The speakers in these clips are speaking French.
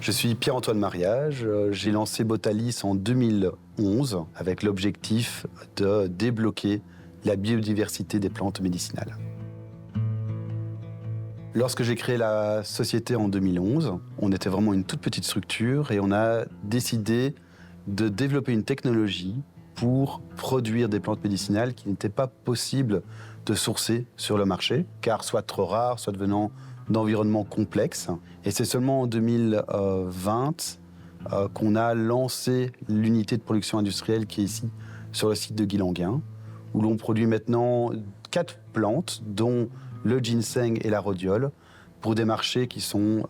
Je suis Pierre-Antoine Mariage. J'ai lancé Botalis en 2011 avec l'objectif de débloquer la biodiversité des plantes médicinales. Lorsque j'ai créé la société en 2011, on était vraiment une toute petite structure et on a décidé de développer une technologie pour produire des plantes médicinales qui n'étaient pas possibles de sourcer sur le marché, car soit trop rares, soit devenant d'environnements complexes. Et c'est seulement en 2020 qu'on a lancé l'unité de production industrielle qui est ici, sur le site de Guilanguin, où l'on produit maintenant 4 plantes, dont le ginseng et la rhodiole, pour des marchés qui sont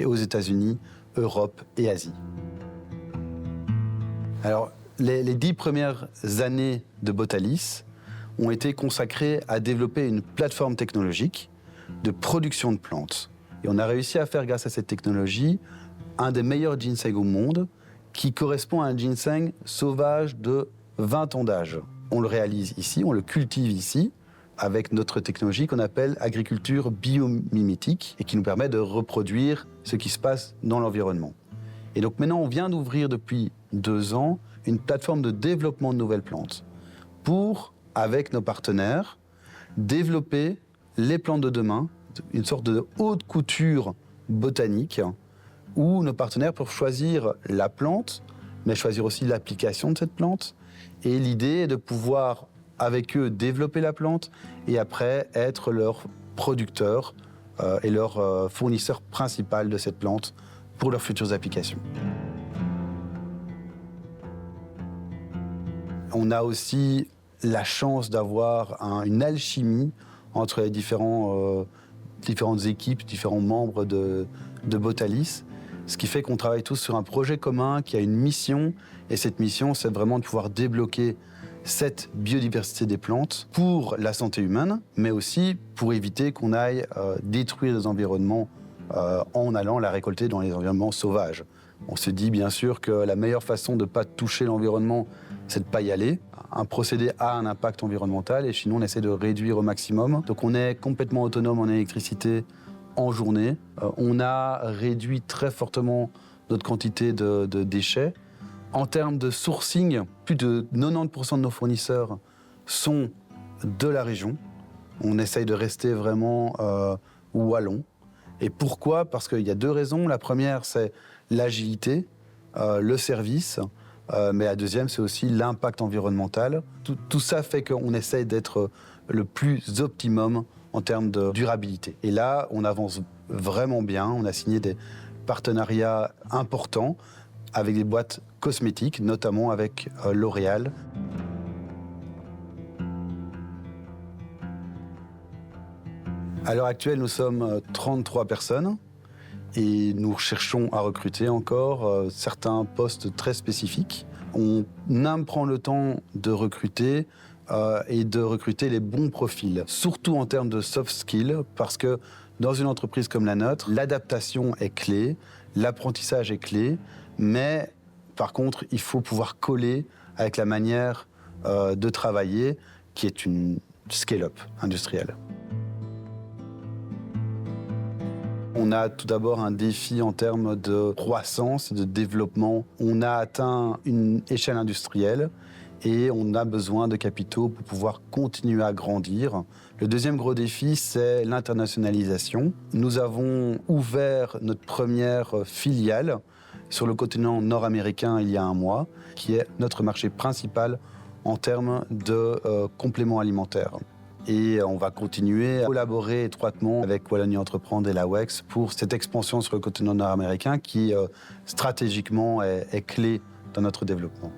aux États-Unis, Europe et Asie. Alors, les 10 premières années de Botalis ont été consacrées à développer une plateforme technologique de production de plantes. Et on a réussi à faire, grâce à cette technologie, un des meilleurs ginseng au monde, qui correspond à un ginseng sauvage de 20 ans d'âge. On le réalise ici, on le cultive ici, avec notre technologie qu'on appelle agriculture biomimétique, et qui nous permet de reproduire ce qui se passe dans l'environnement. Et donc maintenant, on vient d'ouvrir depuis 2 ans une plateforme de développement de nouvelles plantes pour, avec nos partenaires, développer les plantes de demain, une sorte de haute couture botanique, où nos partenaires peuvent choisir la plante, mais choisir aussi l'application de cette plante. Et l'idée est de pouvoir, avec eux, développer la plante et après être leur producteur et leur fournisseur principal de cette plante pour leurs futures applications. On a aussi la chance d'avoir une alchimie entre les différentes équipes, différents membres de Botalis, ce qui fait qu'on travaille tous sur un projet commun qui a une mission, et cette mission, c'est vraiment de pouvoir débloquer cette biodiversité des plantes pour la santé humaine, mais aussi pour éviter qu'on aille détruire les environnements en allant la récolter dans les environnements sauvages. On se dit bien sûr que la meilleure façon de ne pas toucher l'environnement, c'est de ne pas y aller. Un procédé a un impact environnemental et chez nous, on essaie de réduire au maximum. Donc on est complètement autonome en électricité en journée. On a réduit très fortement notre quantité de déchets. En termes de sourcing, plus de 90% de nos fournisseurs sont de la région. On essaye de rester vraiment wallon. Et pourquoi? Parce qu'il y a 2 raisons. La première, c'est l'agilité, le service. Mais la deuxième, c'est aussi l'impact environnemental. Tout ça fait qu'on essaye d'être le plus optimum en termes de durabilité. Et là, on avance vraiment bien. On a signé des partenariats importants avec des boîtes cosmétiques, notamment avec L'Oréal. À l'heure actuelle, nous sommes 33 personnes et nous cherchons à recruter encore certains postes très spécifiques. On aime prendre le temps de recruter et de recruter les bons profils, surtout en termes de soft skills, parce que dans une entreprise comme la nôtre, l'adaptation est clé, l'apprentissage est clé, mais par contre, il faut pouvoir coller avec la manière de travailler qui est une scale-up industrielle. On a tout d'abord un défi en termes de croissance, de développement. On a atteint une échelle industrielle et on a besoin de capitaux pour pouvoir continuer à grandir. Le deuxième gros défi, c'est l'internationalisation. Nous avons ouvert notre première filiale sur le continent nord-américain il y a 1 mois, qui est notre marché principal en termes de compléments alimentaires. Et on va continuer à collaborer étroitement avec Wallonie Entreprendre et la WEX pour cette expansion sur le continent nord-américain qui, stratégiquement, est clé dans notre développement.